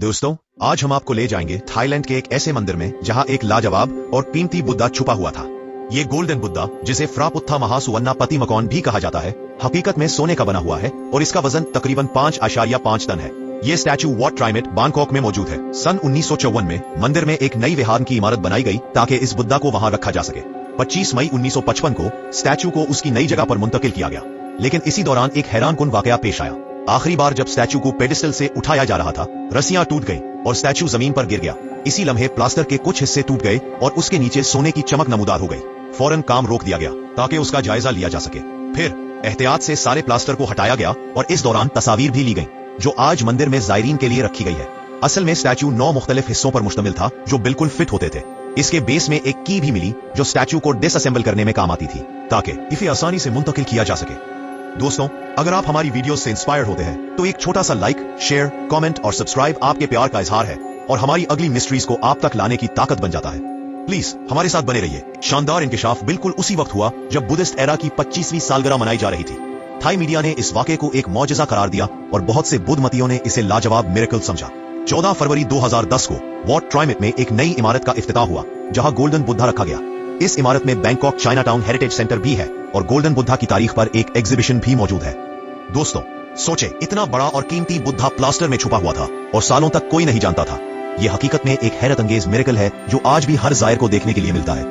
दोस्तों, आज हम आपको ले जाएंगे थाईलैंड के एक ऐसे मंदिर में जहां एक लाजवाब और कीमती बुद्धा छुपा हुआ था। ये गोल्डन बुद्धा, जिसे फ्रापुत्था महासुवन्ना पतिमकौन भी कहा जाता है, हकीकत में सोने का बना हुआ है और इसका वजन तकरीबन 5.5 टन है। ये स्टैचू वॉट ट्राइमेट बैंकॉक में मौजूद है। सन 1954 में मंदिर में एक नई विहार की इमारत बनाई गई ताकि इस बुद्धा को वहां रखा जा सके। 25 मई 1955 को स्टैचू को उसकी नई जगह पर मुंतकिल किया गया, लेकिन इसी दौरान एक हैरानकुन वाकया पेश आया। आखिरी बार जब स्टैचू को पेडिस्टल से उठाया जा रहा था, रस्सियां टूट गई और स्टैचू जमीन पर गिर गया। इसी लम्हे प्लास्टर के कुछ हिस्से टूट गए और उसके नीचे सोने की चमक नमूदार हो गई। फौरन काम रोक दिया गया ताकि उसका जायजा लिया जा सके। फिर एहतियात से सारे प्लास्टर को हटाया गया और इस दौरान तस्वीर भी ली गई, जो आज मंदिर में जायरीन के लिए रखी गई है। असल में स्टैचू 9 मुख्तलिफ हिस्सों पर मुश्तमिल था जो बिल्कुल फिट होते थे। इसके बेस में एक की भी मिली जो स्टैचू को डिसअसेंबल करने में काम आती थी ताकि इसे आसानी से मुंतकिल किया जा सके। दोस्तों, अगर आप हमारी वीडियोस से इंस्पायर्ड होते हैं तो एक छोटा सा लाइक, शेयर, कमेंट और सब्सक्राइब आपके प्यार का इजहार है और हमारी अगली मिस्ट्रीज को आप तक लाने की ताकत बन जाता है। प्लीज हमारे साथ बने रहिए। शानदार इंकिशाफ बिल्कुल उसी वक्त हुआ जब बुद्धिस्ट एरा की 25वीं सालगिरह मनाई जा रही थी। थाई मीडिया ने इस वाक़े को एक मौजज़ा करार दिया और बहुत से बुद्ध मतियों ने इसे लाजवाब मिरेकल समझा। 14 फरवरी 2010 को वॉट ट्राइमेट में एक नई इमारत का इफ्तिताह हुआ जहां गोल्डन बुद्धा रखा गया। इस इमारत में बैंकॉक चाइनाटाउन हेरिटेज सेंटर भी है और गोल्डन बुद्धा की तारीख पर एक एग्जीबिशन भी मौजूद है। दोस्तों, सोचे, इतना बड़ा और कीमती बुद्धा प्लास्टर में छुपा हुआ था और सालों तक कोई नहीं जानता था। यह हकीकत में एक हैरत अंगेज मिरेकल है जो आज भी हर जायर को देखने के लिए मिलता है।